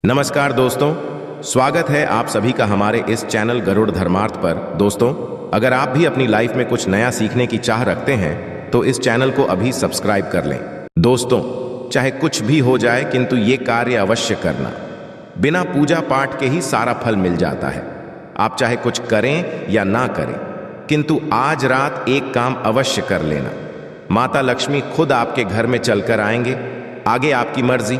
नमस्कार दोस्तों, स्वागत है आप सभी का हमारे इस चैनल गरुड़ धर्मार्थ पर। दोस्तों, अगर आप भी अपनी लाइफ में कुछ नया सीखने की चाह रखते हैं तो इस चैनल को अभी सब्सक्राइब कर लें। दोस्तों, चाहे कुछ भी हो जाए किंतु ये कार्य अवश्य करना। बिना पूजा पाठ के ही सारा फल मिल जाता है। आप चाहे कुछ करें या ना करें, किंतु आज रात एक काम अवश्य कर लेना। माता लक्ष्मी खुद आपके घर में चलकर आएंगे, आगे आपकी मर्जी।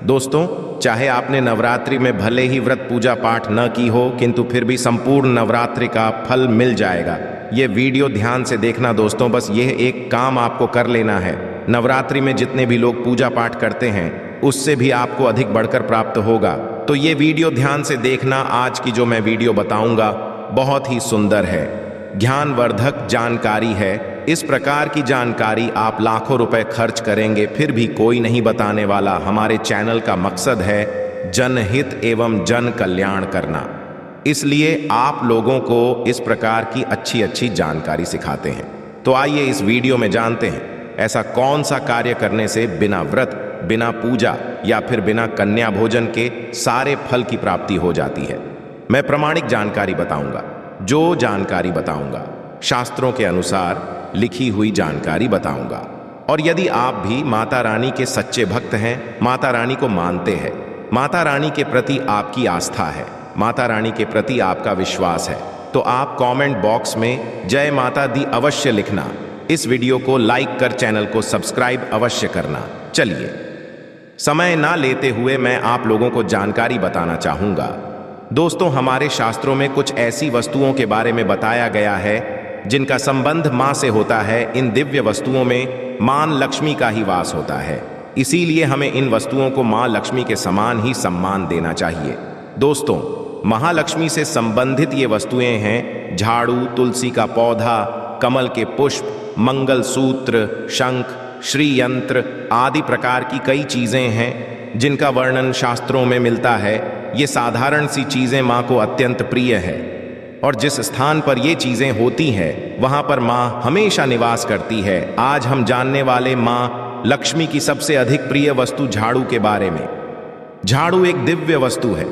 दोस्तों, चाहे आपने नवरात्रि में भले ही व्रत पूजा पाठ न की हो, किंतु फिर भी संपूर्ण नवरात्रि का फल मिल जाएगा। ये वीडियो ध्यान से देखना दोस्तों, बस यह एक काम आपको कर लेना है। नवरात्रि में जितने भी लोग पूजा पाठ करते हैं उससे भी आपको अधिक बढ़कर प्राप्त होगा। तो ये वीडियो ध्यान से देखना। आज की जो मैं वीडियो बताऊंगा बहुत ही सुंदर है, ज्ञानवर्धक जानकारी है। इस प्रकार की जानकारी आप लाखों रुपए खर्च करेंगे फिर भी कोई नहीं बताने वाला। हमारे चैनल का मकसद है जनहित एवं जन कल्याण करना, इसलिए आप लोगों को इस प्रकार की अच्छी अच्छी जानकारी सिखाते हैं। तो आइए इस वीडियो में जानते हैं ऐसा कौन सा कार्य करने से बिना व्रत, बिना पूजा या फिर बिना कन्या भोजन के सारे फल की प्राप्ति हो जाती है। मैं प्रामाणिक जानकारी बताऊंगा। जो जानकारी बताऊंगा शास्त्रों के अनुसार लिखी हुई जानकारी बताऊंगा। और यदि आप भी माता रानी के सच्चे भक्त हैं, माता रानी को मानते हैं, माता रानी के प्रति आपकी आस्था है, माता रानी के प्रति आपका विश्वास है, तो आप कमेंट बॉक्स में जय माता दी अवश्य लिखना। इस वीडियो को लाइक कर चैनल को सब्सक्राइब अवश्य करना। चलिए, समय ना लेते हुए मैं आप लोगों को जानकारी बताना चाहूंगा। दोस्तों, हमारे शास्त्रों में कुछ ऐसी वस्तुओं के बारे में बताया गया है जिनका संबंध मां से होता है। इन दिव्य वस्तुओं में मां लक्ष्मी का ही वास होता है, इसीलिए हमें इन वस्तुओं को मां लक्ष्मी के समान ही सम्मान देना चाहिए। दोस्तों, महालक्ष्मी से संबंधित ये वस्तुएं हैं झाड़ू, तुलसी का पौधा, कमल के पुष्प, मंगल सूत्र, शंख, श्री यंत्र आदि प्रकार की कई चीजें हैं जिनका वर्णन शास्त्रों में मिलता है। ये साधारण सी चीजें मां को अत्यंत प्रिय है और जिस स्थान पर ये चीजें होती हैं वहां पर मां हमेशा निवास करती है। आज हम जानने वाले मां लक्ष्मी की सबसे अधिक प्रिय वस्तु झाड़ू के बारे में। झाड़ू एक दिव्य वस्तु है,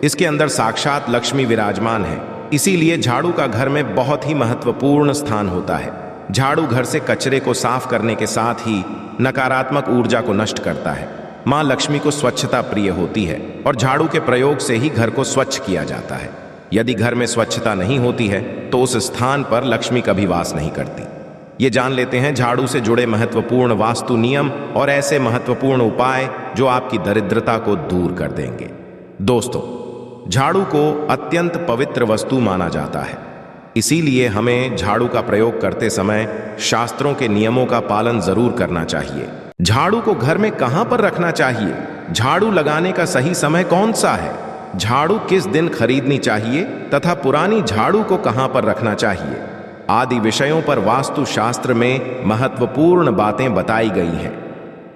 इसके अंदर साक्षात लक्ष्मी विराजमान है, इसीलिए झाड़ू का घर में बहुत ही महत्वपूर्ण स्थान होता है। झाड़ू घर से कचरे को साफ करने के साथ ही नकारात्मक ऊर्जा को नष्ट करता है। मां लक्ष्मी को स्वच्छता प्रिय होती है और झाड़ू के प्रयोग से ही घर को स्वच्छ किया जाता है। यदि घर में स्वच्छता नहीं होती है तो उस स्थान पर लक्ष्मी कभी वास नहीं करती। ये जान लेते हैं झाड़ू से जुड़े महत्वपूर्ण वास्तु नियम और ऐसे महत्वपूर्ण उपाय जो आपकी दरिद्रता को दूर कर देंगे। दोस्तों, झाड़ू को अत्यंत पवित्र वस्तु माना जाता है, इसीलिए हमें झाड़ू का प्रयोग करते समय शास्त्रों के नियमों का पालन जरूर करना चाहिए। झाड़ू को घर में कहां पर रखना चाहिए? झाड़ू लगाने का सही समय कौन सा है? झाड़ू किस दिन खरीदनी चाहिए तथा पुरानी झाड़ू को कहां पर रखना चाहिए आदि विषयों पर वास्तु शास्त्र में महत्वपूर्ण बातें बताई गई हैं।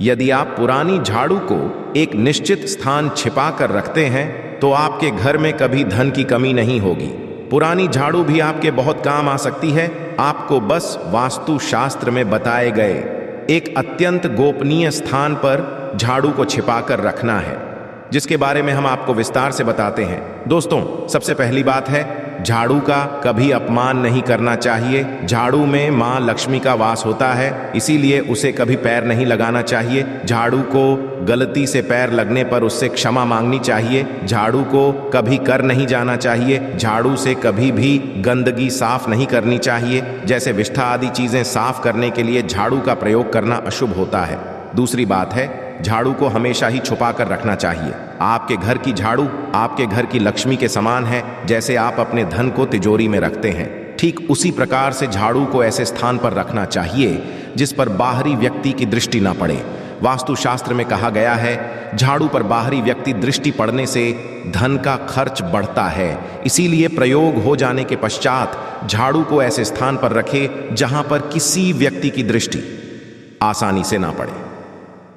यदि आप पुरानी झाड़ू को एक निश्चित स्थान छिपा कर रखते हैं तो आपके घर में कभी धन की कमी नहीं होगी। पुरानी झाड़ू भी आपके बहुत काम आ सकती है। आपको बस वास्तु शास्त्र में बताए गए एक अत्यंत गोपनीय स्थान पर झाड़ू को छिपा कर रखना है, जिसके बारे में हम आपको विस्तार से बताते हैं। दोस्तों, सबसे पहली बात है झाड़ू का कभी अपमान नहीं करना चाहिए। झाड़ू में मां लक्ष्मी का वास होता है, इसीलिए उसे कभी पैर नहीं लगाना चाहिए। झाड़ू को गलती से पैर लगने पर उससे क्षमा मांगनी चाहिए। झाड़ू को कभी कर नहीं जाना चाहिए। झाड़ू से कभी भी गंदगी साफ नहीं करनी चाहिए, जैसे विष्ठा आदि चीजें साफ करने के लिए झाड़ू का प्रयोग करना अशुभ होता है। दूसरी बात है झाड़ू को हमेशा ही छुपा कर रखना चाहिए। आपके घर की झाड़ू आपके घर की लक्ष्मी के समान है। जैसे आप अपने धन को तिजोरी में रखते हैं, ठीक उसी प्रकार से झाड़ू को ऐसे स्थान पर रखना चाहिए जिस पर बाहरी व्यक्ति की दृष्टि ना पड़े। वास्तुशास्त्र में कहा गया है झाड़ू पर बाहरी व्यक्ति दृष्टि पड़ने से धन का खर्च बढ़ता है, इसीलिए प्रयोग हो जाने के पश्चात झाड़ू को ऐसे स्थान पर रखें जहां पर किसी व्यक्ति की दृष्टि आसानी से ना पड़े।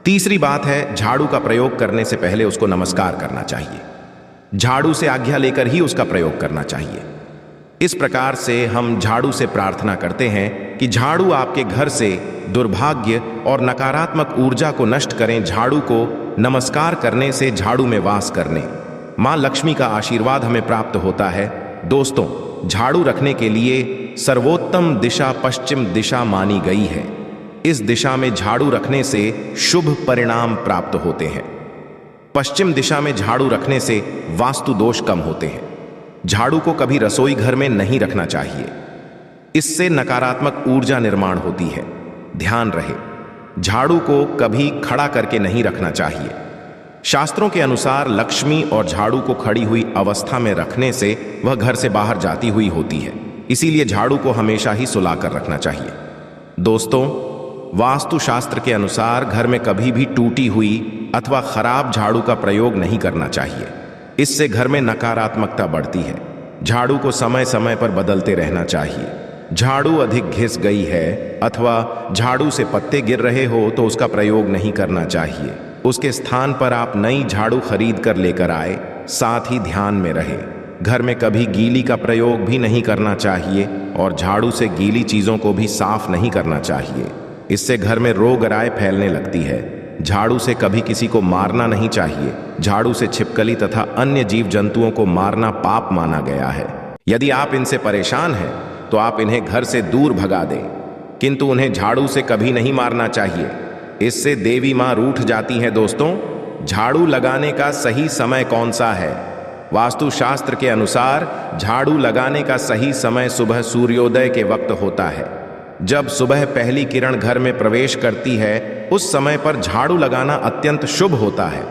तीसरी बात है झाड़ू का प्रयोग करने से पहले उसको नमस्कार करना चाहिए। झाड़ू से आज्ञा लेकर ही उसका प्रयोग करना चाहिए। इस प्रकार से हम झाड़ू से प्रार्थना करते हैं कि झाड़ू आपके घर से दुर्भाग्य और नकारात्मक ऊर्जा को नष्ट करें। झाड़ू को नमस्कार करने से झाड़ू में वास करने मां लक्ष्मी का आशीर्वाद हमें प्राप्त होता है। दोस्तों, झाड़ू रखने के लिए सर्वोत्तम दिशा पश्चिम दिशा मानी गई है। इस दिशा में झाड़ू रखने से शुभ परिणाम प्राप्त होते हैं। पश्चिम दिशा में झाड़ू रखने से वास्तु दोष कम होते हैं। झाड़ू को कभी रसोई घर में नहीं रखना चाहिए, इससे नकारात्मक ऊर्जा निर्माण होती है। ध्यान रहे, झाड़ू को कभी खड़ा करके नहीं रखना चाहिए। शास्त्रों के अनुसार लक्ष्मी और झाड़ू को खड़ी हुई अवस्था में रखने से वह घर से बाहर जाती हुई होती है, इसीलिए झाड़ू को हमेशा ही सुलाकर रखना चाहिए। दोस्तों, वास्तु शास्त्र के अनुसार घर में कभी भी टूटी हुई अथवा खराब झाड़ू का प्रयोग नहीं करना चाहिए, इससे घर में नकारात्मकता बढ़ती है। झाड़ू को समय समय पर बदलते रहना चाहिए। झाड़ू अधिक घिस गई है अथवा झाड़ू से पत्ते गिर रहे हो तो उसका प्रयोग नहीं करना चाहिए। उसके स्थान पर आप नई झाड़ू खरीद कर लेकर आए। साथ ही ध्यान में रहे, घर में कभी गीली का प्रयोग भी नहीं करना चाहिए और झाड़ू से गीली चीजों को भी साफ नहीं करना चाहिए, इससे घर में रोग राय फैलने लगती है। झाड़ू से कभी किसी को मारना नहीं चाहिए। झाड़ू से छिपकली तथा अन्य जीव जंतुओं को मारना पाप माना गया है। यदि आप इनसे परेशान हैं तो आप इन्हें घर से दूर भगा दें, किंतु उन्हें झाड़ू से कभी नहीं मारना चाहिए, इससे देवी मां रूठ जाती हैं। दोस्तों, झाड़ू लगाने का सही समय कौन सा है? वास्तु शास्त्र के अनुसार झाड़ू लगाने का सही समय सुबह सूर्योदय के वक्त होता है। जब सुबह पहली किरण घर में प्रवेश करती है, उस समय पर झाड़ू लगाना अत्यंत शुभ होता है।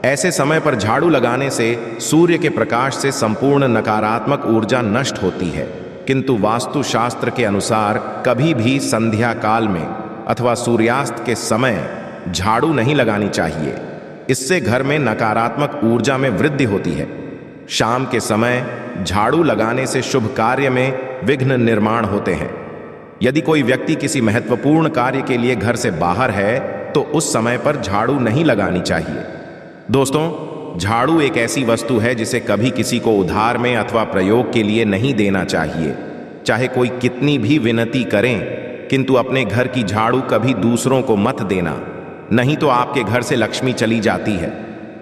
ऐसे समय पर झाड़ू लगाने से सूर्य के प्रकाश से संपूर्ण नकारात्मक ऊर्जा नष्ट होती है, किंतु वास्तु शास्त्र के अनुसार कभी भी संध्या काल में अथवा सूर्यास्त के समय झाड़ू नहीं लगानी चाहिए, इससे घर में नकारात्मक ऊर्जा में वृद्धि होती है। शाम के समय झाड़ू लगाने से शुभ कार्य में विघ्न निर्माण होते हैं। यदि कोई व्यक्ति किसी महत्वपूर्ण कार्य के लिए घर से बाहर है तो उस समय पर झाड़ू नहीं लगानी चाहिए। दोस्तों, झाड़ू एक ऐसी वस्तु है जिसे कभी किसी को उधार में अथवा प्रयोग के लिए नहीं देना चाहिए। चाहे कोई कितनी भी विनती करें, किंतु अपने घर की झाड़ू कभी दूसरों को मत देना, नहीं तो आपके घर से लक्ष्मी चली जाती है।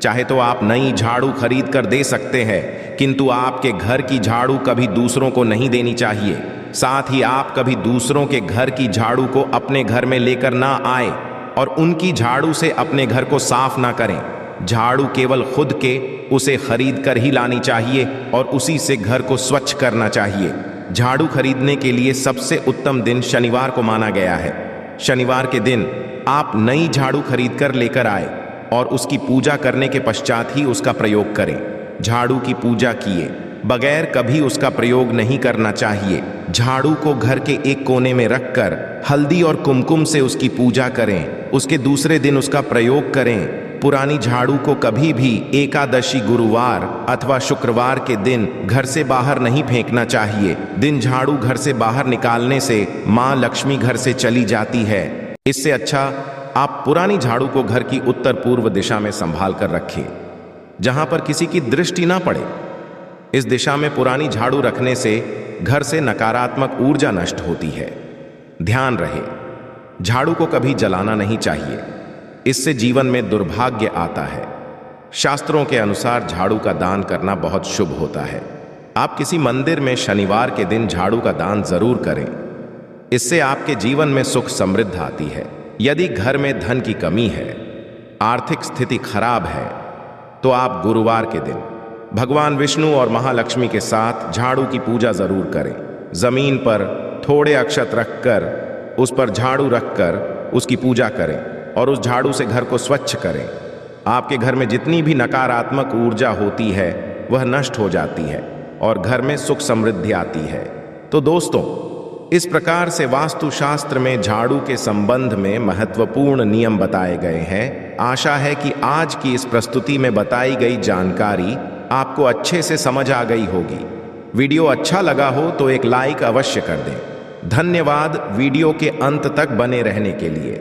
चाहे तो आप नई झाड़ू खरीद कर दे सकते हैं, किंतु आपके घर की झाड़ू कभी दूसरों को नहीं देनी चाहिए। साथ ही आप कभी दूसरों के घर की झाड़ू को अपने घर में लेकर ना आए और उनकी झाड़ू से अपने घर को साफ ना करें। झाड़ू केवल खुद के उसे खरीद कर ही लानी चाहिए और उसी से घर को स्वच्छ करना चाहिए। झाड़ू खरीदने के लिए सबसे उत्तम दिन शनिवार को माना गया है। शनिवार के दिन आप नई झाड़ू खरीद कर लेकर आए और उसकी पूजा करने के पश्चात ही उसका प्रयोग करें। झाड़ू की पूजा किए बगैर कभी उसका प्रयोग नहीं करना चाहिए। झाड़ू को घर के एक कोने में रखकर हल्दी और कुमकुम से उसकी पूजा करें। उसके दूसरे दिन उसका प्रयोग करें। पुरानी झाड़ू को कभी भी एकादशी, गुरुवार अथवा शुक्रवार के दिन घर से बाहर नहीं फेंकना चाहिए। दिन झाड़ू घर से बाहर निकालने से मां लक्ष्मी घर से चली जाती है। इससे अच्छा आप पुरानी झाड़ू को घर की उत्तर पूर्व दिशा में संभाल कर रखें, जहां पर किसी की दृष्टि ना पड़े। इस दिशा में पुरानी झाड़ू रखने से घर से नकारात्मक ऊर्जा नष्ट होती है। ध्यान रहे, झाड़ू को कभी जलाना नहीं चाहिए, इससे जीवन में दुर्भाग्य आता है। शास्त्रों के अनुसार झाड़ू का दान करना बहुत शुभ होता है। आप किसी मंदिर में शनिवार के दिन झाड़ू का दान जरूर करें, इससे आपके जीवन में सुख समृद्ध आती है। यदि घर में धन की कमी है, आर्थिक स्थिति खराब है, तो आप गुरुवार के दिन भगवान विष्णु और महालक्ष्मी के साथ झाड़ू की पूजा जरूर करें। जमीन पर थोड़े अक्षत रखकर उस पर झाड़ू रखकर उसकी पूजा करें और उस झाड़ू से घर को स्वच्छ करें। आपके घर में जितनी भी नकारात्मक ऊर्जा होती है वह नष्ट हो जाती है और घर में सुख समृद्धि आती है। तो दोस्तों, इस प्रकार से वास्तुशास्त्र में झाड़ू के संबंध में महत्वपूर्ण नियम बताए गए हैं। आशा है कि आज की इस प्रस्तुति में बताई गई जानकारी आपको अच्छे से समझ आ गई होगी। वीडियो अच्छा लगा हो तो एक लाइक अवश्य कर दें। धन्यवाद वीडियो के अंत तक बने रहने के लिए।